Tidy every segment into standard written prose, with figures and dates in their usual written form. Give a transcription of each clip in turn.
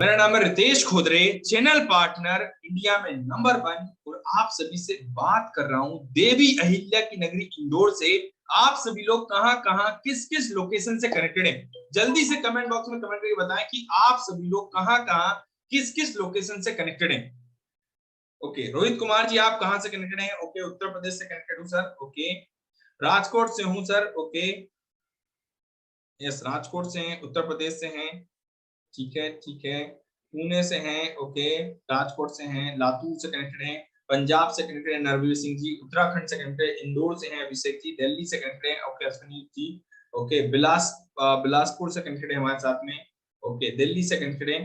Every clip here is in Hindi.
मेरा नाम है रितेश खोदरे, चैनल पार्टनर इंडिया में नंबर 1 और आप सभी से बात कर रहा हूं देवी अहिल्या की नगरी इंदौर से। आप सभी लोग कहां कहां किस किस लोकेशन से कनेक्टेड हैं? जल्दी से कमेंट बॉक्स में कमेंट करके बताएं कि आप सभी लोग कहां कहां किस किस लोकेशन से कनेक्टेड हैं। ओके, रोहित कुमार जी आप कहां से कनेक्टेड हैं? ओके, उत्तर प्रदेश से कनेक्टेड हूं सर। ओके, राजकोट से हूं सर। ओके, यस, राजकोट से हैं, उत्तर प्रदेश से हैं। ठीक है, ठीक है, पुणे से हैं। ओके, राजकोट से हैं, लातूर से कनेक्टेड हैं, पंजाब से कनेक्टेड है नरवीर सिंह जी, उत्तराखंड से कनेक्टेड है, इंदौर से हैं अभिषेक जी, दिल्ली से कनेक्टेड है ओके अश्विनी जी। ओके, बिलासपुर से कनेक्टेड है हमारे साथ में। ओके, दिल्ली से कनेक्टेड है।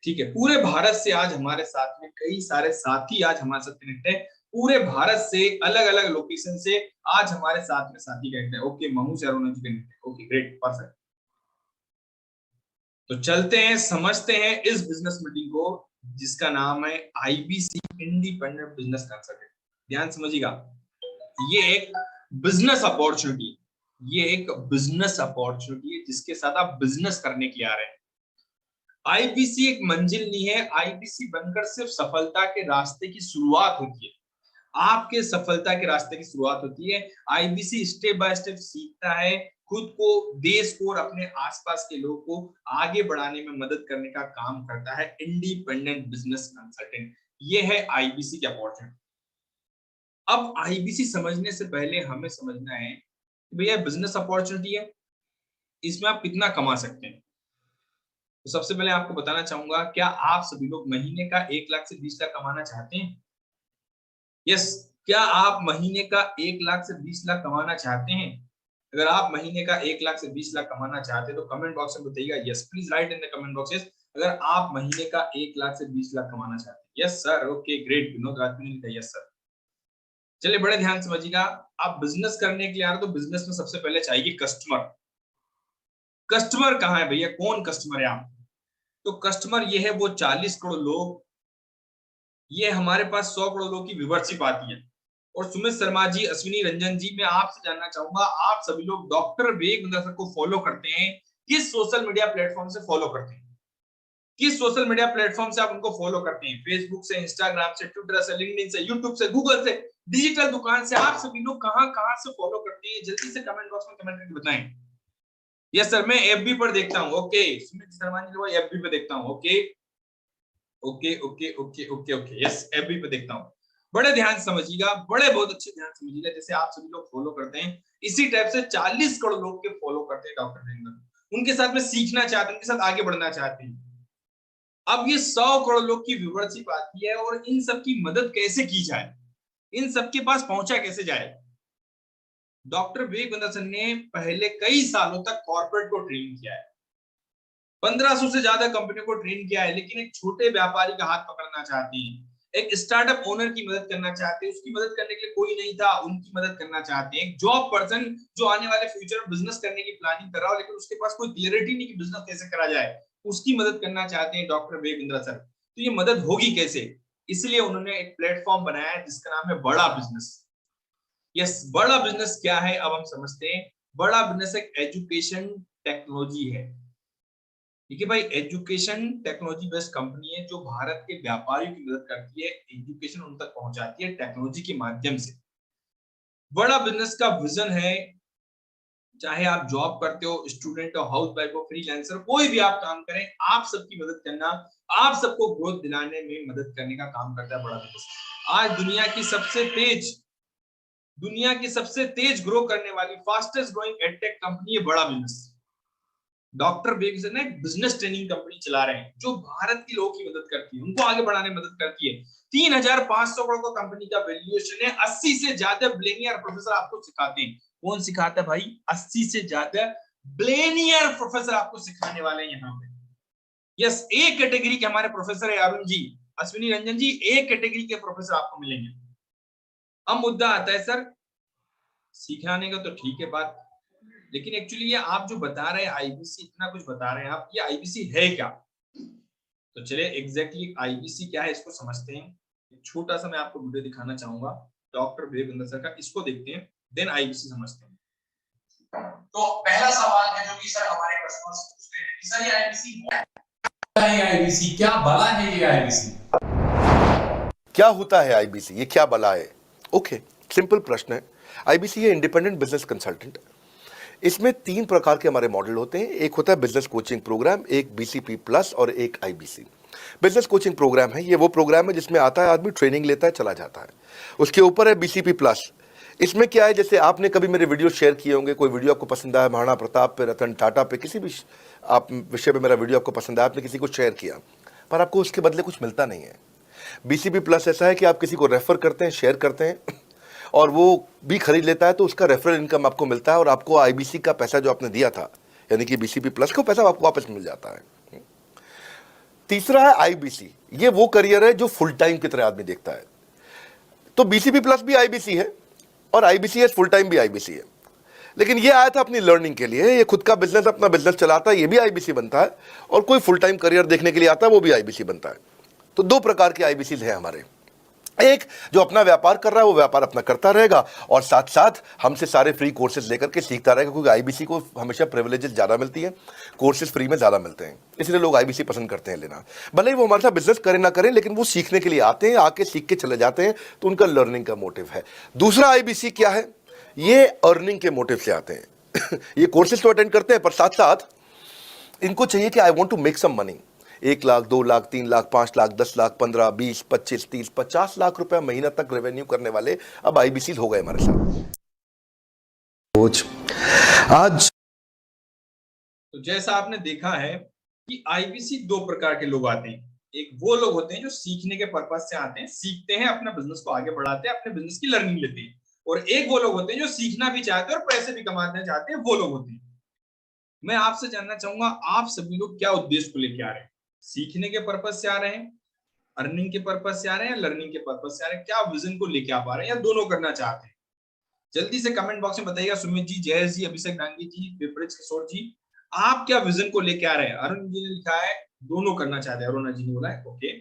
ठीक है, पूरे भारत से आज हमारे साथ में कई सारे साथी आज हमारे साथ कनेक्ट है। पूरे भारत से अलग अलग लोकेशन से आज हमारे साथ में साथी कनेक्ट है। ओके, महू से अरुण जी कनेक्ट है। Okay, great, perfect. तो चलते हैं, समझते हैं इस बिजनेस मीटिंग को जिसका नाम है आईबीसी इंडिपेंडेंट बिजनेस कंसल्टेंट। ध्यान समझिएगा, ये एक बिजनेस अपॉर्चुनिटी, ये एक बिजनेस अपॉर्चुनिटी है जिसके साथ आप बिजनेस करने के लिए आ रहे हैं। आईबीसी एक मंजिल नहीं है, आईबीसी बनकर सिर्फ सफलता के रास्ते की शुरुआत होती है। आपके सफलता के रास्ते की शुरुआत होती है। आईबीसी स्टेप बाय स्टेप सीखता है, खुद को, देश को और अपने आसपास के लोगों को आगे बढ़ाने में मदद करने का काम करता है। इंडिपेंडेंट बिजनेस कंसल्टेंट, ये है आईबीसी की अपॉर्चुनिटी। अब आईबीसी समझने से पहले हमें समझना है कि भैया बिजनेस अपॉर्चुनिटी है, इसमें आप कितना कमा सकते हैं। तो सबसे पहले आपको बताना चाहूंगा, क्या आप सभी लोग महीने का 1 लाख से 20 लाख कमाना चाहते हैं? यस, क्या आप महीने का 1 लाख से 20 लाख कमाना चाहते हैं? अगर आप महीने का 1 लाख से 20 लाख कमाना चाहते हैं तो कमेंट बॉक्स में बताइएगा yes, please right in the comment box yes. अगर आप महीने का 1 लाख से 20 लाख कमाना चाहते हैं, yes sir. Okay, great, Vinod Rajput ने लिखा यस सर। चलिए, बड़े ध्यान समझिएगा, आप बिजनेस करने के लिए आ रहे हो तो बिजनेस में सबसे पहले चाहिए कस्टमर। कस्टमर कहाँ है भैया, कौन कस्टमर है आप? तो कस्टमर ये है वो 40 करोड़ लोग, ये हमारे पास 100 करोड़ लोगों की व्यूअरशिप आती है। और सुमित शर्मा जी, अश्विनी रंजन जी, मैं आपसे जानना चाहूंगा, आप सभी लोग डॉक्टर विवेक बिंद्रा सर को फॉलो करते हैं, किस सोशल मीडिया प्लेटफॉर्म से फॉलो करते हैं? किस सोशल मीडिया प्लेटफॉर्म से आप उनको फॉलो करते हैं? फेसबुक से, इंस्टाग्राम से, ट्विटर से, लिंक्डइन से, यूट्यूब से, गूगल से, डिजिटल दुकान से, आप सभी लोग कहां कहां से फॉलो करते हैं? जल्दी से कमेंट बॉक्स में कमेंट करके बताएं। यस सर, मैं एफबी पर देखता हूं। ओके, सुमित शर्मा जी एफबी पर देखता हूं। Okay okay okay okay okay okay, yes, FB पे देखता हूँ। बड़े ध्यान समझिएगा, बड़े बहुत अच्छे ध्यान समझिएगा, जैसे आप सभी लोग फॉलो करते हैं इसी टाइप से 40 करोड़ लोग के फॉलो करते हैं डॉक्टर वीरेंद्र, उनके साथ में सीखना चाहते हैं, उनके साथ आगे बढ़ना चाहते हैं। अब ये 100 करोड़ लोग की व्यूअरशिप आती है और इन सब की मदद कैसे की जाए, इन सबके पास पहुंचा कैसे जाए? डॉक्टर विवेक बिंद्रा ने पहले कई सालों तक कॉर्पोरेट को ट्रेन किया है, 1500 से ज्यादा कंपनियों को ट्रेन किया है, लेकिन एक छोटे व्यापारी का हाथ पकड़ना चाहते हैं, एक स्टार्टअप ओनर की मदद करना चाहते हैं, उसकी मदद करने के लिए कोई नहीं था, उनकी मदद करना चाहते हैं। एक जॉब पर्सन जो आने वाले फ्यूचर में बिजनेस करने की प्लानिंग कर रहा हो लेकिन उसके पास कोई क्लियरिटी नहीं कि बिजनेस कैसे करा जाए, उसकी मदद करना चाहते हैं डॉक्टर विवेक बिंद्रा सर। तो ये मदद होगी कैसे? इसलिए उन्होंने एक प्लेटफॉर्म बनाया है जिसका नाम है बड़ा बिजनेस। यस, बड़ा बिजनेस क्या है अब हम समझते हैं। बड़ा बिजनेस एक एजुकेशन टेक्नोलॉजी है। देखिए भाई, एजुकेशन टेक्नोलॉजी बेस्ड कंपनी है जो भारत के व्यापारियों की मदद करती है, एजुकेशन उन तक पहुंचाती है टेक्नोलॉजी के माध्यम से। बड़ा बिजनेस का विजन है, चाहे आप जॉब करते हो, स्टूडेंट हो, हाउस वाइफ हो, फ्रीलांसर, कोई भी आप काम करें, आप सबकी मदद करना, आप सबको ग्रोथ दिलाने में मदद करने का काम करता है बड़ा बिजनेस। आज दुनिया की सबसे तेज ग्रो करने वाली, फास्टेस्ट ग्रोइंग एडटेक कंपनी है बड़ा बिजनेस। डॉक्टर बेग ने बिजनेस ट्रेनिंग कंपनी चला रहे हैं जो भारत के लोगों की मदद करती है, उनको आगे बढ़ाने में मदद करती है। 3500 करोड़ का कंपनी का वैल्यूएशन है, 80 से ज्यादा बिलियनियर प्रोफेसर आपको सिखाते हैं। कौन सिखाता है भाई? 80 से ज्यादा बिलियनियर प्रोफेसर आपको सिखाने वाले हैं यहाँ पे। यस, एक कैटेगरी के हमारे प्रोफेसर है अरुण जी, अश्विनी रंजन जी, एक कैटेगरी के प्रोफेसर आपको मिलेंगे। अब मुद्दा आता है सर, सिखाने का तो ठीक है बात, लेकिन एक्चुअली ये आप जो बता रहे हैं आईबीसी, इतना कुछ बता रहे हैं आप, ये आईबीसी है क्या? तो चलिए एग्जैक्टली आईबीसी क्या है इसको समझते हैं। एक छोटा सा मैं आपको वीडियो दिखाना चाहूंगा डॉक्टर विवेक बिंद्रा सर का, इसको देखते हैं, देन आईबीसी समझते हैं। तो पहला सवाल है जो कि सर हमारे कस्टमर्स पूछते हैं कि सर ये आईबीसी है ये आईबीसी, क्या भला है ये आईबीसी? क्या होता है आईबीसी, ये क्या बला है? ओके, सिंपल प्रश्न है। आईबीसी है इंडिपेंडेंट बिजनेस कंसल्टेंट। इसमें तीन प्रकार के हमारे मॉडल होते हैं। एक होता है बिजनेस कोचिंग प्रोग्राम, एक बीसीपी प्लस और एक आईबीसी। बिजनेस कोचिंग प्रोग्राम है, ये वो प्रोग्राम है जिसमें आता है आदमी, ट्रेनिंग लेता है, चला जाता है। उसके ऊपर है बीसीपी प्लस। इसमें क्या है, जैसे आपने कभी मेरे वीडियो शेयर किए होंगे, कोई वीडियो आपको पसंद आया, महाराणा प्रताप पे, रतन टाटा पे, किसी भी आप विषय पे मेरा वीडियो आपको पसंद आया, आपने किसी को शेयर किया, पर आपको उसके बदले कुछ मिलता नहीं है। बीसीपी प्लस ऐसा है कि आप किसी को रेफर करते हैं, शेयर करते हैं, और वो भी खरीद लेता है, तो उसका रेफरल इनकम आपको मिलता है, और आपको आईबीसी का पैसा जो आपने दिया था, यानी कि बीसीपी प्लस को पैसा आपको वापस मिल जाता है। तीसरा है आईबीसी। ये वो करियर है जो फुल टाइम की तरह आदमी देखता है। तो बीसीपी प्लस भी आईबीसी है और आईबीसी है फुल टाइम भी आईबीसी है। लेकिन ये आया था अपनी लर्निंग के लिए, ये खुद का बिजनेस, अपना बिजनेस चलाता है, ये भी आईबीसी बनता है, और कोई फुल टाइम करियर देखने के लिए आता है, वो भी आईबीसी बनता है। तो दो प्रकार के आईबीसी हैं हमारे। एक जो अपना व्यापार कर रहा है, वो व्यापार अपना करता रहेगा, और साथ साथ हमसे सारे फ्री कोर्सेज लेकर के सीखता रहेगा, क्योंकि आईबीसी को हमेशा प्रिविलेजेस ज़्यादा मिलती है, कोर्सेज फ्री में ज़्यादा मिलते हैं, इसलिए लोग आईबीसी पसंद करते हैं लेना। भले ही वो हमारे साथ बिजनेस करें ना करें, लेकिन वो सीखने के लिए आते हैं, आके सीख के चले जाते हैं, तो उनका लर्निंग का मोटिव है। दूसरा आईबीसी क्या है, ये अर्निंग के मोटिव से आते हैं। ये कोर्सेज तो अटेंड करते हैं, पर साथ साथ इनको चाहिए कि I want to make some money. 1 lakh, 2 lakh, 3 lakh, 5 lakh, 10 lakh, 15, 20, 25, 30, 50 lakh रुपया महीना तक रेवेन्यू करने वाले अब आईबीसी हो गए हमारे साथ। आज तो जैसा आपने देखा है कि आईबीसी दो प्रकार के लोग आते हैं। एक वो लोग होते हैं जो सीखने के पर्पज से आते हैं, सीखते हैं, अपने बिजनेस को आगे बढ़ाते हैं, अपने बिजनेस की लर्निंग लेते हैं। और एक वो लोग होते हैं जो सीखना भी चाहते हैं और पैसे भी कमाना चाहते हैं, वो लोग होते हैं। मैं आपसे जानना चाहूंगा, आप सभी लोग क्या उद्देश्य को लेकर आ रहे हैं? सीखने के पर्पज से आ रहे हैं, अर्निंग के पर्पज से आ रहे हैं, या लर्निंग के पर्पज से आ रहे हैं? क्या विजन को लेके आ पा रहे हैं, या दोनों करना चाहते हैं? जल्दी से कमेंट बॉक्स में बताइएगा। सुमित जी, जयेश जी, अभिषेक डांगी जी, विपरीत किशोर जी, आप क्या विजन को लेके आ रहे हैं? अरुण जी ने लिखा है दोनों करना चाहते हैं, अरुणा जी ने बोला है ओके,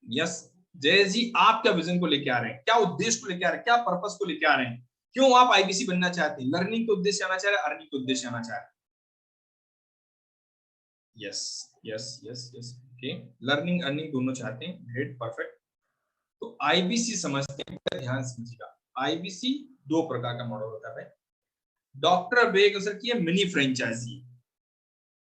यस। जयेश जी, आप क्या विजन को लेके आ रहे हैं? क्या उद्देश्य को लेके आ रहे हैं? क्या पर्पस को लेके आ रहे हैं? क्यों आप आईबीसी बनना चाहते हैं? लर्निंग के उद्देश्य आना चाह रहे हैं, अर्निंग के उद्देश्य आना चाह रहे हैं? Yes, yes, yes, yes, okay. Learning earning दोनों चाहते हैं, ग्रेट, परफेक्ट। तो आईबीसी समझते हैं, ध्यान समझिएगा। आईबीसी दो प्रकार का मॉडल होता है। डॉक्टर विवेक सर की mini franchise.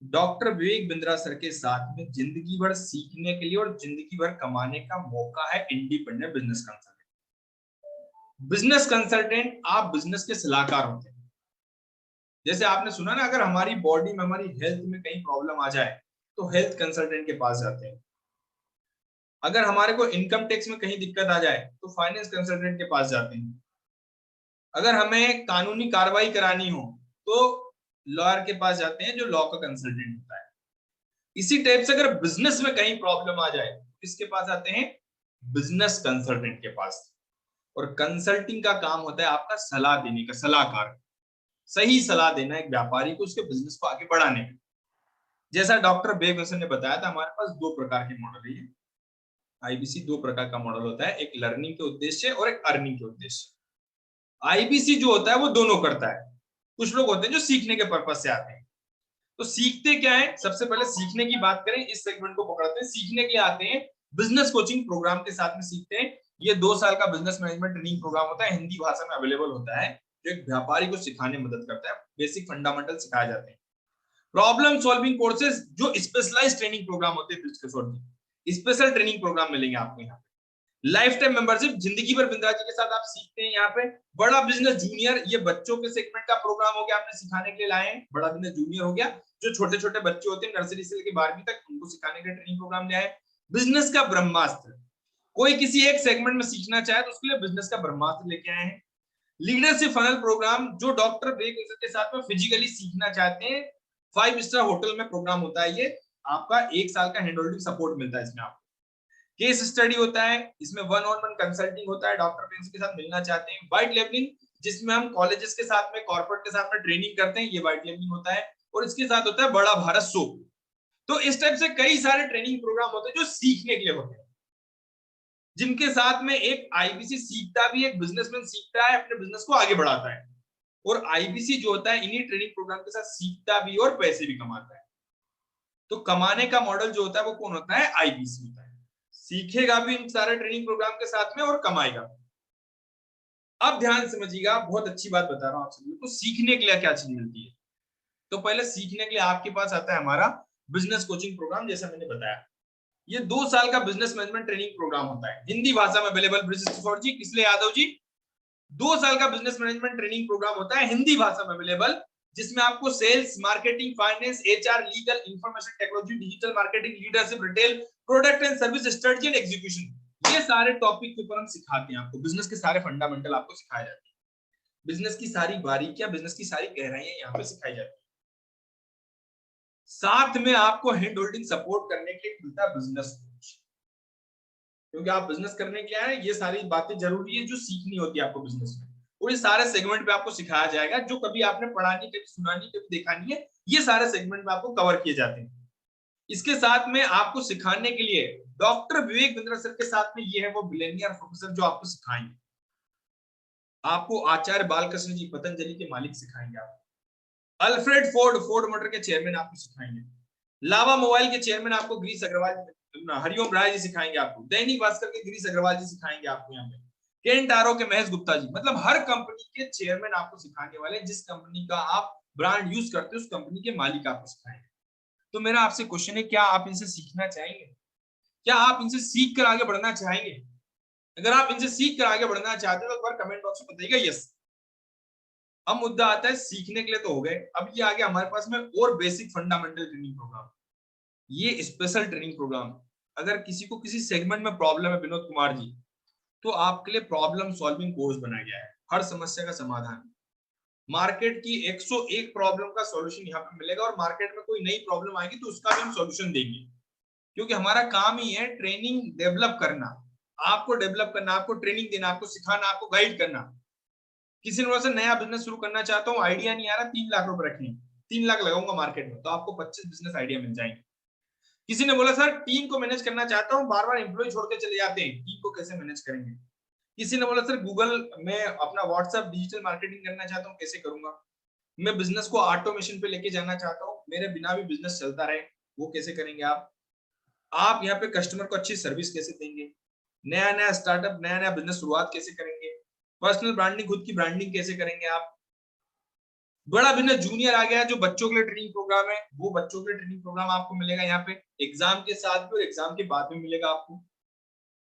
Doctor Vivek Bindra sir के साथ में जिंदगी भर सीखने के लिए और जिंदगी भर कमाने का मौका है independent business consultant. Business consultant आप बिजनेस के सलाहकार होते हैं। जैसे आपने सुना ना, अगर हमारी बॉडी में, हमारी हेल्थ में कहीं प्रॉब्लम आ जाए तो हेल्थ कंसल्टेंट के पास जाते हैं। अगर हमारे को इनकम टैक्स में कहीं दिक्कत आ जाए तो फाइनेंस कंसल्टेंट के पास जाते हैं। अगर हमें कानूनी कार्रवाई करानी हो तो लॉयर के पास जाते हैं, जो लॉ का कंसल्टेंट होता है। इसी टाइप से अगर बिजनेस में कहीं प्रॉब्लम आ जाए तो किसके पास आते हैं? बिजनेस कंसल्टेंट के पास। और कंसल्टिंग का काम होता है आपका सलाह देने का, सलाहकार, सही सलाह देना एक व्यापारी को उसके बिजनेस को आगे बढ़ाने में। जैसा डॉक्टर बेगसन ने बताया था, हमारे पास दो प्रकार के मॉडल है। आईबीसी दो प्रकार का मॉडल होता है, एक लर्निंग के उद्देश्य और एक अर्निंग के उद्देश्य। आईबीसी जो होता है वो दोनों करता है। कुछ लोग होते हैं जो सीखने के पर्पज से आते हैं। तो सीखते क्या है? सबसे पहले सीखने की बात करें, इस सेगमेंट को पकड़ते हैं। सीखने के लिए आते हैं, बिजनेस कोचिंग प्रोग्राम के साथ में सीखते हैं। ये 2 साल का बिजनेस मैनेजमेंट ट्रेनिंग प्रोग्राम होता है, हिंदी भाषा में अवेलेबल होता है, जो एक व्यापारी को सिखाने में मदद करता है। बेसिक फंडामेंटल सिखाए जाते हैं। प्रॉब्लम सॉल्विंग कोर्सेज, जो स्पेशलाइज्ड ट्रेनिंग प्रोग्राम होते हैं, स्पेशल ट्रेनिंग प्रोग्राम मिलेंगे आपको यहाँ पे। लाइफ टाइम मेंबरशिप, जिंदगी भर बिंद्रा जी के साथ आप सीखते हैं यहाँ पे। बड़ा बिजनेस जूनियर, ये बच्चों के सेगमेंट का प्रोग्राम हो गया, आपने सिखाने के लिए लाए हैं। बड़ा बिजनेस जूनियर हो गया, जो छोटे छोटे बच्चे होते हैं नर्सरी से लेकर 12वीं तक, उनको सिखाने के लिए ट्रेनिंग प्रोग्राम ले आए। बिजनेस का ब्रह्मास्त्र, कोई किसी एक सेगमेंट में सीखना चाहे तो उसके लिए बिजनेस का ब्रह्मास्त्र लेके आए हैं। लीडरशिप फनल प्रोग्राम, जो डॉक्टर ब्रेक के साथ में फिजिकली सीखना चाहते हैं, 5 स्टार होटल में प्रोग्राम होता है ये। आपका 1 साल का हैंड होल्डिंग सपोर्ट मिलता है इसमें आपको। केस स्टडी होता है, इसमें 1-on-1 कंसल्टिंग होता है, डॉक्टर पेंस के साथ मिलना चाहते हैं। वाइट लेवलिंग, जिसमें हम कॉलेजेस के साथ में, कॉर्पोरेट के साथ में ट्रेनिंग करते हैं, ये वाइट लेवलिंग होता है। और इसके साथ होता है बड़ा भारत शो। तो इस टाइप से कई सारे ट्रेनिंग प्रोग्राम होते हैं जो सीखने के लिए होते हैं, जिनके साथ में एक आईबीसी सीखता भी, एक बिजनेसमैन सीखता है, अपने बिजनेस को आगे बढ़ाता है। और आईबीसी जो होता है इन्हीं ट्रेनिंग प्रोग्राम के साथ सीखता भी और पैसे भी कमाता है। तो कमाने का मॉडल जो होता है वो कौन होता है? आईबीसी होता है। सीखेगा भी इन सारे ट्रेनिंग प्रोग्राम के साथ में और कमाएगा। अब ध्यान समझिएगा, बहुत अच्छी बात बता रहा हूं आप सभी को। सीखने के लिए क्या चीज मिलती है? तो पहले सीखने के लिए आपके पास आता है हमारा बिजनेस कोचिंग प्रोग्राम, जैसा मैंने बताया। ये 2 साल का बिजनेस मैनेजमेंट ट्रेनिंग प्रोग्राम होता है, हिंदी भाषा में अवेलेबल। ब्रिजेश किशोर जी, किसलिए यादव जी, 2 साल का बिजनेस मैनेजमेंट ट्रेनिंग प्रोग्राम होता है हिंदी भाषा में अवेलेबल, जिसमें आपको sales, marketing, finance, HR, legal, information technology, digital marketing, leadership, retail, product and service strategy and execution, ये सारे टॉपिक के ऊपर हम सिखाते हैं आपको। बिजनेस के सारे फंडामेंटल आपको सिखाए जाते हैं, बिजनेस की सारी बारीकियां, बिजनेस की सारी गहराइयां यहाँ पे सिखाई जाती है। साथ में आपको हैंड होल्डिंग सपोर्ट करने के लिए मिलता है बिजनेस कोच, क्योंकि आप बिजनेस करने के लिए आए, ये सारी बातें जरूरी है जो सीखनी होती है आपको बिजनेस में, और ये सारे सेगमेंट पे आपको सिखाया जाएगा। जो कभी आपने पढ़ा नहीं, कभी सुना नहीं, कभी देखा नहीं है, ये सारे सेगमेंट में आपको कवर किए जाते हैं। इसके साथ में आपको सिखाने के लिए डॉक्टर विवेक बिंद्रा सर के साथ में ये है वो मिलेनियर प्रोफेसर जो आपको सिखाएंगे। आपको आचार्य बालकृष्ण जी पतंजलि के मालिक सिखाएंगे, आपको अल्फ्रेड फोर्ड, फोर्ड मोटर के चेयरमैन आपको सिखाएंगे, लावा मोबाइल के चेयरमैन आपको गिरीश अग्रवाल, हरिओम राय जी सिखाएंगे आपको, दैनिक भास्कर के गिरीश अग्रवाल जी सिखाएंगे आपको, यहाँ पे केन टारो के महेश गुप्ता जी, मतलब हर कंपनी के चेयरमैन आपको सिखाने वाले, जिस कंपनी का आप ब्रांड यूज करते हो उस कंपनी के मालिक आपको सिखाएंगे। तो मेरा आपसे क्वेश्चन है, क्या आप इनसे सीखना चाहेंगे? क्या आप इनसे सीख कर आगे बढ़ना चाहेंगे? अगर आप इनसे सीख कर आगे बढ़ना चाहते हो तो एक बार कमेंट बॉक्स में बताइएगा यस। अब मुद्दा आता है सीखने के लिए तो हो गए, अब ये आ गया हमारे पास में और बेसिक फंडामेंटल ट्रेनिंग प्रोग्राम। ये स्पेशल ट्रेनिंग प्रोग्राम, अगर किसी को किसी सेगमेंट में प्रॉब्लम है विनोद कुमार जी, तो आपके लिए प्रॉब्लम सॉल्विंग कोर्स बनाया गया है, हर समस्या का समाधान। मार्केट की 101 प्रॉब्लम का सॉल्यूशन यहाँ पे मिलेगा, और मार्केट में कोई नई प्रॉब्लम आएगी तो उसका भी हम सॉल्यूशन देंगे, क्योंकि हमारा काम ही है ट्रेनिंग डेवलप करना, आपको डेवलप करना, आपको ट्रेनिंग देना, आपको सिखाना, आपको गाइड करना। किसी ने बोला नया बिजनेस शुरू करना चाहता हूँ, आइडिया नहीं आ रहा, 3 लाख रुपए रखने, 3 लाख लगाऊंगा मार्केट में, तो आपको 25 बिजनेस आइडिया मिल जाएंगे। किसी ने बोला सर टीम को मैनेज करना चाहता हूँ, बार बार एम्प्लॉय छोड़ के चले जाते हैं, टीम को कैसे मैनेज करेंगे? किसी ने बोला सर गूगल में अपना व्हाट्सएप डिजिटल मार्केटिंग करना चाहता हूँ, कैसे करूंगा? मैं बिजनेस को ऑटोमेशन पे लेके जाना चाहता हूँ, मेरे बिना भी बिजनेस चलता रहे, वो कैसे करेंगे आप यहाँ पे कस्टमर को अच्छी सर्विस कैसे देंगे? नया नया स्टार्टअप, नया नया बिजनेस शुरुआत कैसे करेंगे? पर्सनल ब्रांडिंग, खुद की ब्रांडिंग कैसे करेंगे आप? बड़ा बिजनेस जूनियर आ गया है जो बच्चों के लिए ट्रेनिंग प्रोग्राम है, वो बच्चों के लिए ट्रेनिंग प्रोग्राम आपको मिलेगा यहाँ पे, एग्जाम के साथ भी और एग्जाम के बाद भी मिलेगा आपको।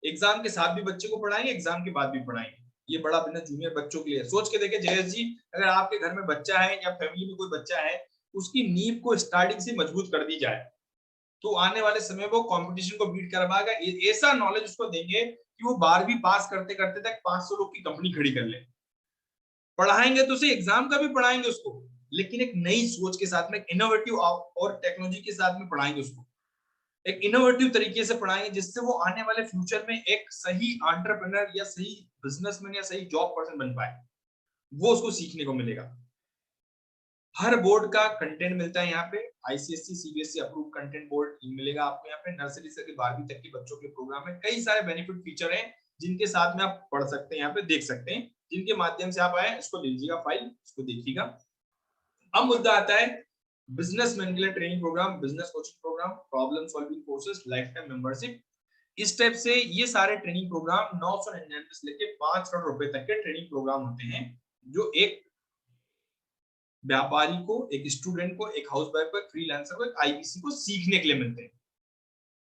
एग्जाम के साथ भी बच्चे को पढ़ाएंगे, एग्जाम के बाद भी पढ़ाएंगे। ये बड़ा बिजनेस जूनियर बच्चों के लिए। सोच के देखे जयेश जी, अगर आपके घर में बच्चा है या फैमिली में कोई बच्चा है, उसकी नींव को स्टार्टिंग से मजबूत कर दी जाए, तो आने वाले समय वो कंपटीशन को बीट कर पाएगा। ऐसा नॉलेज उसको देंगे कि वो 12वीं पास करते करते तक 500 लोग की कंपनी खड़ी कर ले। पढ़ाएंगे तो उसे एग्जाम का भी पढ़ाएंगे उसको, लेकिन एक नई सोच के साथ में, इनोवेटिव और टेक्नोलॉजी के साथ में पढ़ाएंगे उसको, एक इनोवेटिव तरीके से पढ़ाएंगे, जिससे वो आने वाले फ्यूचर में एक सही एंटरप्रेन्योर या सही बिजनेसमैन या सही जॉब पर्सन बन पाए। वो उसको सीखने को मिलेगा। हर बोर्ड का कंटेंट मिलता है यहाँ पे, ICSC CBSE approve content board मिलेगा आपको यहाँ पे। नर्सरी से 12वीं तक के बच्चों के प्रोग्राम में कई सारे बेनिफिट फीचर हैं, जिनके साथ में आप पढ़ सकते हैं, यहाँ पे देख सकते हैं, जिनके माध्यम से आप आए, इसको लीजिएगा फाइल, इसको देखिएगा। अब मुद्दा आता है बिजनेसमैन के लिए training programme, business coaching programme, problem solving courses, lifetime membership. इस टाइप से ये सारे ट्रेनिंग प्रोग्राम 999 से लेके 5 करोड़ रुपए तक के ट्रेनिंग प्रोग्राम होते हैं, जो एक व्यापारी को, एक स्टूडेंट को, एक हाउसवाइफ को, एक फ्रीलांसर को, एक आईबीसी को सीखने के लिए मिलते हैं।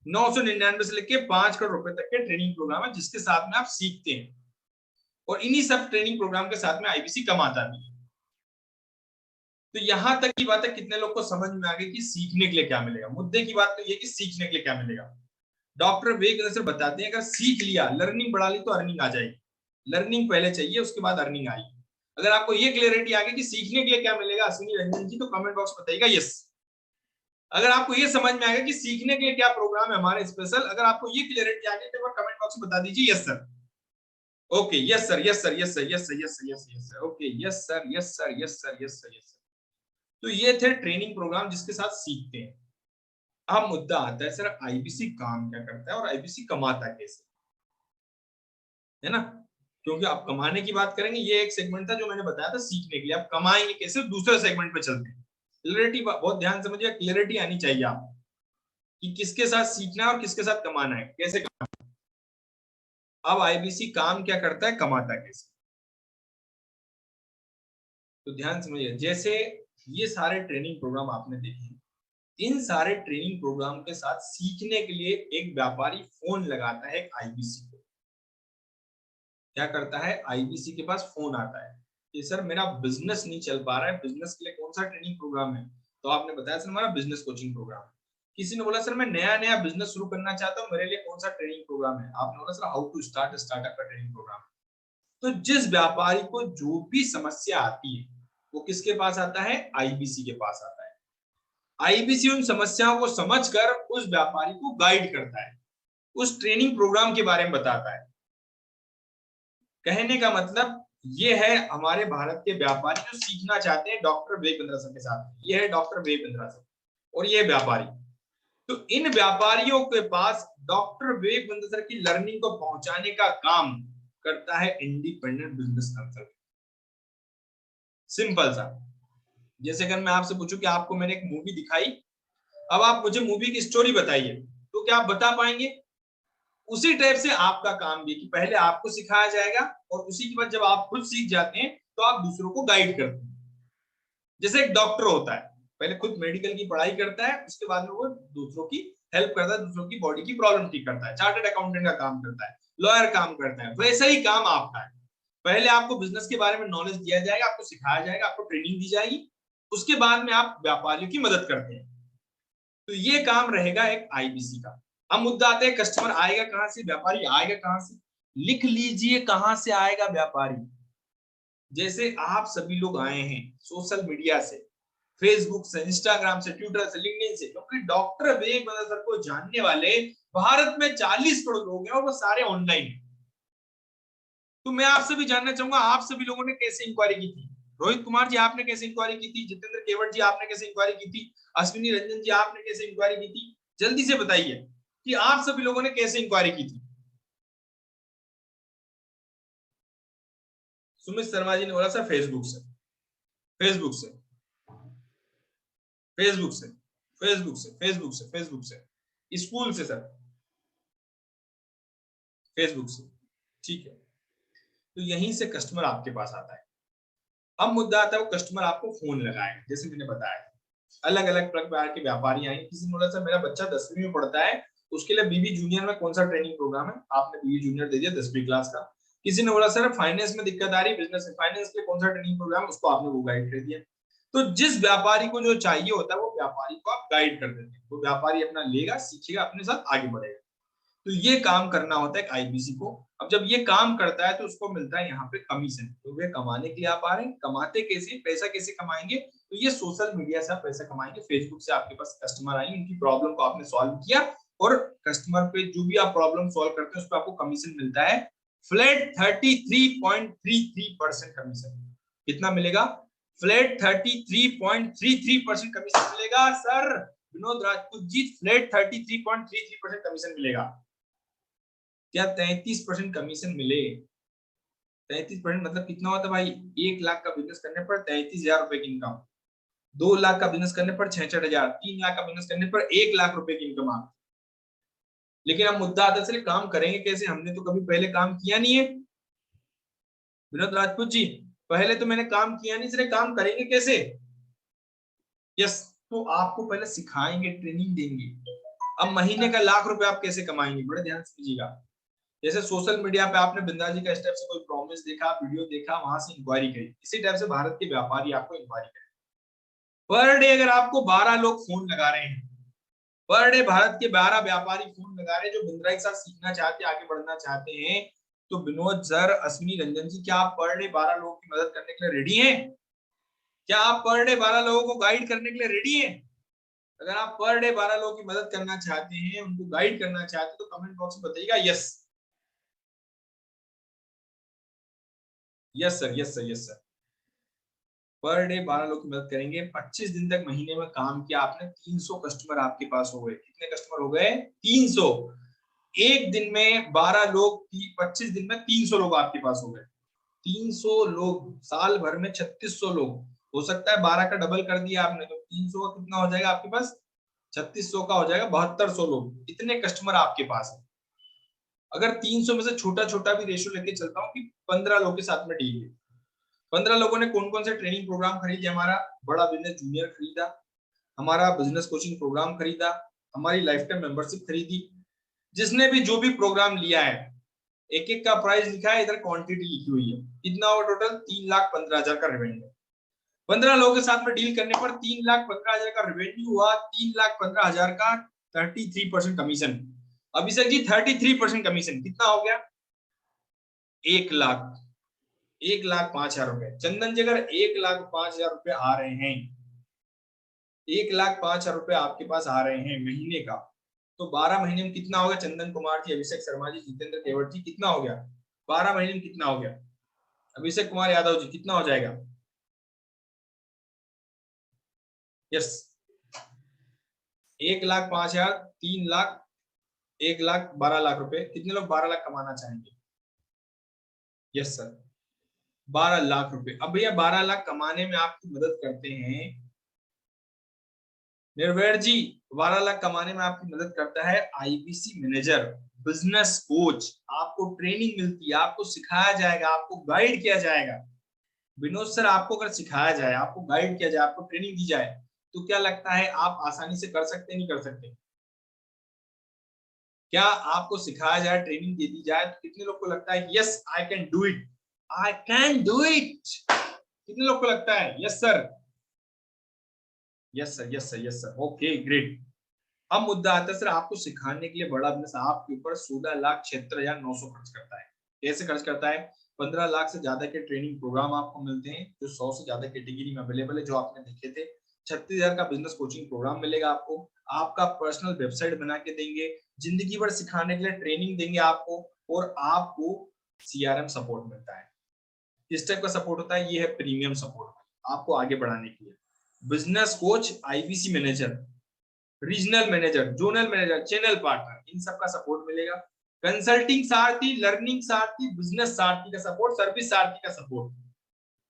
999 से लेके 5 करोड़ रुपए तक के ट्रेनिंग प्रोग्राम है, जिसके साथ में आप सीखते हैं, और इन्हीं सब ट्रेनिंग प्रोग्राम के साथ में आईबीसी कमाता भी है। तो यहां तक की बात है, कितने लोग को समझ में आ गई कि सीखने के लिए क्या मिलेगा? मुद्दे की बात तो ये कि सीखने के लिए क्या मिलेगा। डॉक्टर विवेक सर बताते हैं, अगर सीख लिया, लर्निंग बढ़ा ली, तो अर्निंग आ जाएगी। लर्निंग पहले चाहिए, उसके बाद अर्निंग आएगी। अगर आपको ये क्लियरिटी आ गई कि सीखने के लिए क्या मिलेगा अश्विनी रंजन जी, तो कमेंट बॉक्स में बताइएगा यस। अगर आपको ये समझ में आएगा कि सीखने के लिए क्या प्रोग्राम है हमारे स्पेशल, अगर आपको ये क्लियरिटी आ गई तो कमेंट बॉक्स में बता दीजिए yes sir. Okay, yes sir, yes sir, yes sir, yes sir, yes sir, yes yes sir, okay, yes sir, yes sir, yes sir, yes sir, yes sir. तो ये थे ट्रेनिंग प्रोग्राम जिसके साथ सीखते हैं। अब मुद्दा आता है सर आईबीसी काम क्या करता है और आईबीसी कमाता कैसे, है ना? क्योंकि आप कमाने की बात करेंगे, ये एक सेगमेंट था जो मैंने बताया था सीखने के लिए। आप कमाएंगे कैसे, दूसरे सेगमेंट पे चलते हैं। क्लियरिटी बहुत ध्यान समझिए, क्लियरिटी आनी चाहिए आपको। कि किसके साथ सीखना है और किसके साथ कमाना है, कैसे कमाना है। अब आईबीसी काम क्या करता है, कमाता है कैसे, तो ध्यान समझिए। जैसे ये सारे ट्रेनिंग प्रोग्राम आपने देखे, इन सारे ट्रेनिंग प्रोग्राम के साथ सीखने के लिए एक व्यापारी फोन लगाता है आईबीसी को। क्या करता है, आईबीसी के पास फोन आता है कि सर मेरा बिजनेस नहीं चल पा रहा है, बिजनेस के लिए कौन सा ट्रेनिंग प्रोग्राम है। तो आपने बताया सर हमारा बिजनेस कोचिंग प्रोग्राम। किसी ने बोला सर मैं नया नया बिजनेस शुरू करना चाहता हूँ, मेरे लिए कौन सा ट्रेनिंग प्रोग्राम है। आपने बोला sir how to start startup का ट्रेनिंग प्रोग्राम। तो जिस व्यापारी को जो भी समस्या आती है वो किसके पास आता है, आईबीसी के पास आता है। आईबीसी उन समस्याओं को समझकर उस व्यापारी को गाइड करता है, उस ट्रेनिंग प्रोग्राम के बारे में बताता है। कहने का मतलब ये है हमारे भारत के व्यापारी जो सीखना चाहते हैं डॉक्टर विवेक बिंद्रा सर के साथ। ये है डॉक्टर विवेक बिंद्रा सर और ये व्यापारी। तो इन व्यापारियों के पास डॉक्टर विवेक बिंद्रा सर की लर्निंग को पहुंचाने का काम करता है इंडिपेंडेंट बिजनेस कंसल्टेंट। सिंपल सा। जैसे अगर मैं आपसे पूछूं कि आपको मैंने एक मूवी दिखाई, अब आप मुझे मूवी की स्टोरी बताइए, तो क्या आप बता पाएंगे। उसी टाइप से आपका काम भी कि पहले आपको सिखाया जाएगा और उसी के बाद जब आप खुद सीख जाते हैं तो आप दूसरों को गाइड करते हैं। जैसे एक डॉक्टर होता है, पहले खुद मेडिकल की पढ़ाई करता है, उसके बाद में वो दूसरों की हेल्प करता है, दूसरों की बॉडी की प्रॉब्लम ठीक करता है। चार्टर्ड अकाउंटेंट का काम करता है, लॉयर काम करता है, वैसा ही काम आपका है। पहले आपको बिजनेस के बारे में नॉलेज दिया जाएगा, आपको सिखाया जाएगा, आपको ट्रेनिंग दी जाएगी, उसके बाद में आप व्यापारियों की मदद करते हैं। तो ये काम रहेगा एक आईबीसी का। अब मुद्दा आता है कस्टमर आएगा कहां से, व्यापारी आएगा कहां से। लिख लीजिए कहां से आएगा व्यापारी। जैसे आप सभी लोग आए हैं सोशल मीडिया से, फेसबुक से, इंस्टाग्राम से, ट्विटर से, लिंक्डइन से, क्योंकि डॉक्टर विवेक बिंद्रा सर को जानने वाले भारत में 40 करोड़ लोग हैं और वो सारे ऑनलाइन हैं। तो मैं आपसे भी जानना चाहूंगा आप सभी लोगों ने कैसे इंक्वायरी की थी। रोहित कुमार जी आपने कैसे इंक्वायरी की थी, जितेंद्र केवट जी आपने कैसे इंक्वायरी की थी, अश्विनी रंजन जी आपने कैसे इंक्वायरी की थी। जल्दी से बताइए कि आप सभी लोगों ने कैसे इंक्वायरी की थी। सुमित शर्मा जी ने बोला सर फेसबुक से, फेसबुक से, फेसबुक से, फेसबुक से, फेसबुक से, फेसबुक से, स्कूल से सर, फेसबुक से। ठीक है, तो यहीं से कस्टमर आपके पास आता है। अब मुद्दा आता है वो कस्टमर आपको फोन लगाए, जैसे मैंने बताया अलग अलग प्रकार के व्यापारी आए। किसी ने बोला सर मेरा बच्चा 10वीं में पढ़ता है, उसके लिए बीबी जूनियर में कौन सा ट्रेनिंग प्रोग्राम है। आपने बीबी जूनियर दे दिया 10वीं क्लास का। किसी ने बोला सर फाइनेंस में दिक्कत आ रही है, बिजनेस फाइनेंस के लिए कौन सा ट्रेनिंग प्रोग्राम है, उसको आपने वो गाइड कर दिया। तो जिस व्यापारी को जो चाहिए होता है वो व्यापारी को आप गाइड कर देते हैं, वो व्यापारी अपना लेगा, सीखेगा, अपने साथ आगे बढ़ेगा। तो ये काम करना होता है आईबीसी को। अब जब ये काम करता है तो उसको मिलता है यहाँ पे कमीशन। तो वे कमाने के लिए आप आ रहे हैं, कमाते कैसे, पैसा कैसे कमाएंगे, तो ये सोशल मीडिया से आप पैसा कमाएंगे। फेसबुक से आपके पास कस्टमर आएंगे, उनकी प्रॉब्लम को आपने सॉल्व किया और कस्टमर पे जो भी आप प्रॉब्लम सॉल्व करते हैं उस पर आपको कमीशन मिलता है फ्लैट 33.33% कमीशन। कितना मिलेगा, फ्लैट 33.33% कमीशन मिलेगा sir Vinod Rajput ji, flat 33.33% commission मिलेगा। क्या 33% कमीशन मिले, 33% मतलब कितना होता है भाई, 1 लाख का बिजनेस करने पर 33,000 रुपए की इनकम, 2 लाख का बिजनेस करने पर 66,000, 3 लाख का बिजनेस करने पर 1 लाख रुपए की इनकम आप। लेकिन अब मुद्दा आता है काम करेंगे कैसे, हमने तो कभी पहले काम किया नहीं है। विनोद राजपूत जी पहले तो मैंने काम किया नहीं, सर काम करेंगे कैसे। यस, तो आपको पहले सिखाएंगे, ट्रेनिंग देंगे। अब महीने का 1 लाख रुपए आप कैसे कमाएंगे, बड़े ध्यान से कीजिएगा। जैसे सोशल मीडिया पे आपने बिंद्रा जी का स्टेप से कोई प्रॉमिस देखा, वीडियो देखा, वहां से इंक्वायरी करी, इसी टाइप से भारत के व्यापारी आपको इंक्वायरी करें। पर डे अगर आपको 12 लोग फोन लगा रहे हैं, पर डे भारत के 12 व्यापारी फोन लगा रहे हैं जो बिंद्रा के साथ सीखना चाहते हैं, आगे बढ़ना चाहते हैं, तो विनोद सर, अश्विनी रंजन जी, क्या आप पर डे 12 लोगों की मदद करने के लिए रेडी हैं? क्या आप पर डे 12 लोगों को गाइड करने के लिए रेडी हैं? अगर आप पर डे 12 लोगों की मदद करना चाहते हैं, उनको गाइड करना चाहते हैं, तो कमेंट बॉक्स में बताइएगा yes. Yes sir, yes sir, yes sir. Per day 12 लोग की मदद करेंगे। 25 दिन तक महीने में काम किया आपने, 300 कस्टमर आपके पास हो गए। कितने कस्टमर हो गए, 300। एक दिन में 12 लोग, 25 दिन में 300 लोग आपके पास हो गए। 300 लोग, साल भर में 3600 लोग। हो सकता है 12 का डबल कर दिया आपने, तो 300 का कितना हो जाएगा आपके पास, 3600 का हो जाएगा 7200 लोग, इतने कस्टमर आपके पास है। अगर 300 में से छोटा छोटा भी रेशियो लेके चलता हूँ कि 15 लोगों के साथ में डील है, 15 लोगों ने कौन कौन से ट्रेनिंग प्रोग्राम खरीदे, हमारा बड़ा बिजनेस जूनियर खरीदा, हमारा बिजनेस कोचिंग प्रोग्राम खरीदा, हमारी लाइफ टाइम मेंबरशिप खरीदी। जिसने भी जो भी प्रोग्राम लिया है, एक एक का प्राइस लिखा है, इधर क्वांटिटी लिखी हुई है, कितना हुआ टोटल 3,15,000 का रेवेन्यू। 15 लोगों के साथ में डील करने पर 3,15,000 का रेवेन्यू हुआ, 3,15,000 का 33% कमीशन। अभिषेक जी 33% कमीशन कितना हो गया? 1,05,000 रुपए। चंदन जी अगर 1,05,000 रुपए आ रहे हैं, 1,05,000 रुपए आपके पास आ रहे हैं महीने का, तो 12 महीने में कितना हो गया? चंदन कुमार जी, अभिषेक शर्मा जी, जितेंद्र केवट जी, कितना हो गया 12 महीने में? कितना हो गया अभिषेक कुमार यादव जी, कितना हो जाएगा? यस 1,05,000, 3,00,000, 1,00,000, 12,00,000 रुपए। कितने लोग 12 लाख कमाना चाहेंगे? यस सर 12 लाख रुपए। अब भैया 12 लाख कमाने में आपकी मदद करते हैं निर्वैर जी, 12 लाख कमाने में आपकी मदद करता है आईबीसी मैनेजर, बिजनेस कोच। आपको ट्रेनिंग मिलती है, आपको सिखाया जाएगा, आपको गाइड किया जाएगा। विनोद सर आपको अगर सिखाया जाए, आपको गाइड किया जाए, आपको ट्रेनिंग दी जाए, तो क्या लगता है आप आसानी से कर सकते नहीं कर सकते? क्या आपको सिखाया जाए, ट्रेनिंग दे दी जाए, तो कितने लोग को लगता है yes I can do it, I can do it? कितने लोग को लगता है yes sir? Yes sir, yes sir, yes sir, okay great. अब मुद्दा आता है सर, आपको सिखाने के लिए बड़ा बिजनेस आपके ऊपर 16,76,900 खर्च करता है। कैसे खर्च करता है? 15 लाख से ज्यादा के ट्रेनिंग प्रोग्राम आपको मिलते हैं जो 100 से ज्यादा कैटेगरी में अवेलेबल है, जो आपने देखे थे। 36,000 का बिजनेस कोचिंग प्रोग्राम मिलेगा आपको, आपका पर्सनल वेबसाइट बना के देंगे, जिंदगी भर सिखाने के लिए ट्रेनिंग देंगे आपको, और आपको सीआरएम सपोर्ट मिलता है। किस टाइप का सपोर्ट होता है? ये है प्रीमियम सपोर्ट, आपको आगे बढ़ाने के लिए। Business coach, IBC manager, regional manager, zonal manager, channel partner, इन सब का सपोर्ट मिलेगा। कंसल्टिंग सारथी, लर्निंग सारथी, बिजनेस सारथी का सपोर्ट, सर्विस सारथी का सपोर्ट,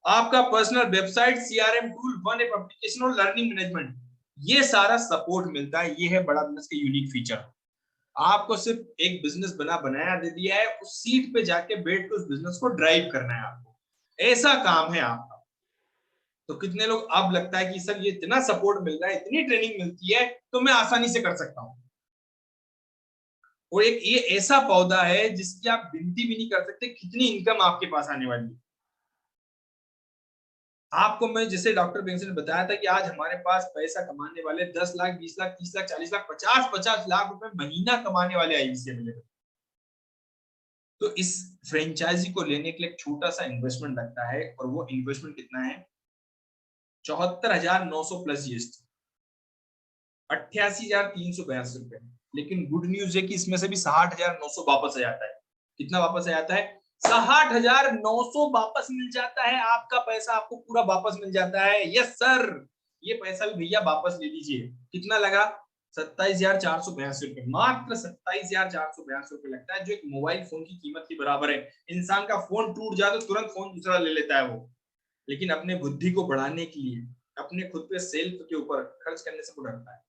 आपका personal website, CRM tool, one app application और लर्निंग मैनेजमेंट, ये सारा सपोर्ट मिलता है। ये है बड़ा बिजनेस का यूनिक फीचर। आपको सिर्फ एक बिजनेस बनाया दे दिया है, उस सीट पे जाके बैठ के उस बिजनेस को ड्राइव करना है आपको, ऐसा काम है आपका। तो कितने लोग अब लगता है कि सर ये इतना सपोर्ट मिल रहा है, इतनी ट्रेनिंग मिलती है, तो मैं आसानी से कर सकता हूं। और एक ये ऐसा पौधा है जिसकी आप गिनती भी नहीं कर सकते कितनी इनकम आपके पास आने वाली है। आपको मैं जैसे डॉक्टर बेंसन ने बताया था कि आज हमारे पास पैसा कमाने वाले 10 लाख, 20 लाख, 30 लाख, 40 लाख, 50 लाख रुपए महीना कमाने वाले आईबीसी अवेलेबल। तो इस फ्रेंचाइजी को लेने के लिए एक छोटा सा इन्वेस्टमेंट लगता है, और वो इन्वेस्टमेंट कितना है? 74,900 प्लस जीएसटी, 88,382 रुपए। लेकिन गुड न्यूज है कि इसमें से भी 60,900 वापस आ जाता है। कितना वापस आ जाता है? 60,900 वापस मिल जाता है। आपका पैसा आपको पूरा वापस मिल जाता है। यस सर, ये पैसा भी भैया वापस ले लीजिए। कितना लगा? 27,482 रुपए, मात्र 27,482 रुपए लगता है, जो एक मोबाइल फोन की कीमत के बराबर है। इंसान का फोन टूट जाए तो तुरंत फोन दूसरा ले लेता है वो, लेकिन अपने बुद्धि को बढ़ाने के लिए, अपने खुद पे सेल्फ के ऊपर खर्च करने से वो डरता है।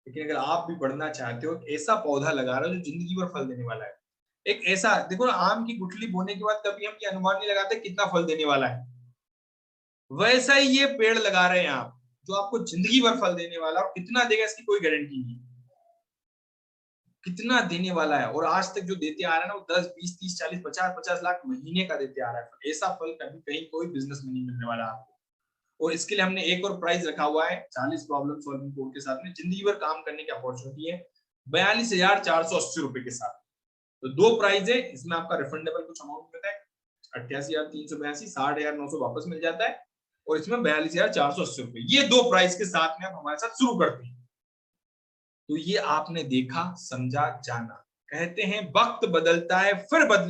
लेकिन अगर आप भी बढ़ना चाहते हो, ऐसा पौधा लगा रहे हो जो जिंदगी भर फल देने वाला है। एक ऐसा देखो ना, आम की गुठली बोने के बाद कभी हम ये अनुमान नहीं लगाते कितना फल देने वाला है, वैसा ही ये पेड़ लगा रहे हैं आप, जो आपको जिंदगी भर फल देने वाला है। और कितना देगा इसकी कोई गारंटी नहीं, कितना देने वाला है। और आज तक जो देते आ रहा है ना, वो 10, 20, 30, 40, 50 लाख महीने का देते आ रहा है। ऐसा फल कभी कहीं कोई बिजनेस में नहीं मिलने वाला आपको। और इसके लिए हमने एक और प्राइस रखा हुआ है 40 प्रॉब्लम सॉल्विंग कोड के साथ में, जिंदगी भर काम करने की अपॉर्चुनिटी है 42,480 रुपए के साथ। तो दो प्राइस है, इसमें आपका रिफंडेबल कुछ अमाउंट मिलता है 88,382, 60,900 वापस मिल जाता है, और इसमें 42,480 रुपए। ये दो प्राइस के साथ में आप हमारे साथ शुरू करते हैं। तो ये आपने देखा, समझा, जाना। कहते हैं वक्त बदलता है फिर बदले